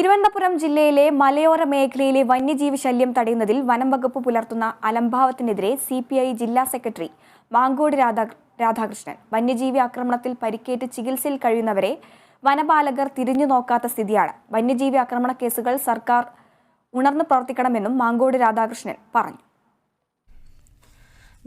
തിരുവനന്തപുരം ജില്ലയിലെ മലയോര മേഖലയിലെ വന്യജീവി ശല്യം തടയുന്നതിൽ വനം വകുപ്പ് പുലർത്തുന്ന അലംഭാവത്തിനെതിരെ സിപിഐ ജില്ലാ സെക്രട്ടറി മാങ്കോട് രാധാകൃഷ്ണൻ. വന്യജീവി ആക്രമണത്തിൽ പരിക്കേറ്റ് ചികിത്സയിൽ കഴിയുന്നവരെ വനപാലകർ തിരിഞ്ഞു നോക്കാത്ത സ്ഥിതിയാണ്. വന്യജീവി ആക്രമണ കേസുകൾ സർക്കാർ ഉണർന്നു പ്രവർത്തിക്കണമെന്നും മാങ്കോട് രാധാകൃഷ്ണൻ പറഞ്ഞു.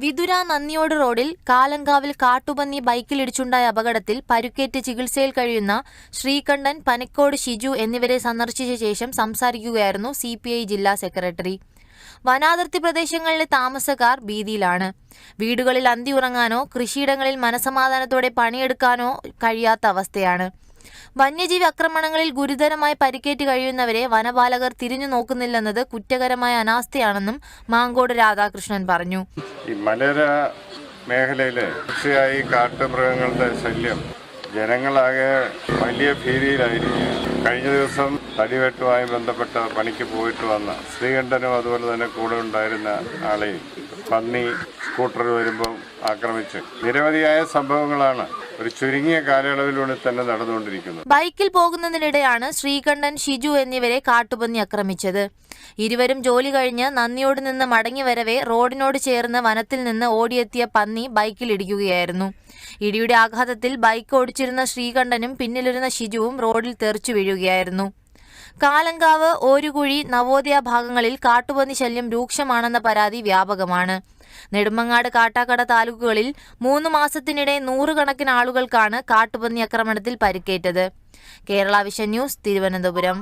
വിതുര നന്ദിയോട് റോഡിൽ കാലങ്കാവിൽ കാട്ടുപന്നി ബൈക്കിലിടിച്ചുണ്ടായ അപകടത്തിൽ പരുക്കേറ്റ് ചികിത്സയിൽ കഴിയുന്ന ശ്രീകണ്ഠൻ, പനക്കോട് ഷിജു എന്നിവരെ സന്ദർശിച്ച ശേഷം സംസാരിക്കുകയായിരുന്നു സിപിഐ ജില്ലാ സെക്രട്ടറി. വനാതിർത്തി പ്രദേശങ്ങളിലെ താമസക്കാർ ഭീതിയിലാണ്. വീടുകളിൽ അന്തി ഉറങ്ങാനോ കൃഷിയിടങ്ങളിൽ മനസമാധാനത്തോടെ പണിയെടുക്കാനോ കഴിയാത്ത അവസ്ഥയാണ്. വന്യജീവി ആക്രമണങ്ങളിൽ ഗുരുതരമായി പരിക്കേറ്റ് കഴിയുന്നവരെ വനപാലകർ തിരിഞ്ഞു നോക്കുന്നില്ലെന്നത് കുറ്റകരമായ അനാസ്ഥയാണെന്നും മാങ്കോട് രാധാകൃഷ്ണൻ പറഞ്ഞു. ഈ മലയോര മേഖലയിലെ തീർച്ചയായി കാട്ടുമൃഗങ്ങളുടെ ശല്യം ജനങ്ങളാകെ വലിയ ഭീതിയിലായിരിക്കും. കഴിഞ്ഞ ദിവസം തടിവെട്ടുമായി ബന്ധപ്പെട്ട പണിക്ക് പോയിട്ട് വന്ന ശ്രീകണ്ഠനും അതുപോലെ തന്നെ കൂടെ ഉണ്ടായിരുന്ന ആളെയും പന്നി സ്കൂട്ടർ വരുമ്പം ആക്രമിച്ച് നിരവധിയായ സംഭവങ്ങളാണ് ഒരു ചുരുങ്ങിയ കാലയളവിലൂടെ തന്നെ നടന്നുകൊണ്ടിരിക്കുന്നത്. ബൈക്കിൽ പോകുന്നതിനിടെയാണ് ശ്രീകണ്ഠൻ, ഷിജു എന്നിവരെ കാട്ടുപന്നി ആക്രമിച്ചത്. ഇരുവരും ജോലി കഴിഞ്ഞ് നന്ദിയോട് നിന്ന് മടങ്ങി വരവെ റോഡിനോട് ചേർന്ന് വനത്തിൽ നിന്ന് ഓടിയെത്തിയ പന്നി ബൈക്കിൽ ഇടിക്കുകയായിരുന്നു. ഇടിയുടെ ആഘാതത്തിൽ ബൈക്ക് ഓടിച്ചിരുന്ന ശ്രീകണ്ഠനും പിന്നിലിരുന്ന ഷിജുവും റോഡിൽ തെറിച്ചു വീഴുകയായിരുന്നു. കാലങ്കാവ്, ഓരുകുഴി, നവോദയ ഭാഗങ്ങളിൽ കാട്ടുപന്നി ശല്യം രൂക്ഷമാണെന്ന പരാതി വ്യാപകമാണ്. നെടുമങ്ങാട്, കാട്ടാക്കട താലൂക്കുകളിൽ 3 മാസത്തിനിടെ 100 കണക്കിന് ആളുകൾക്കാണ് കാട്ടുപന്നി ആക്രമണത്തിൽ പരിക്കേറ്റത്. Kerala vision news, Thiruvananthapuram.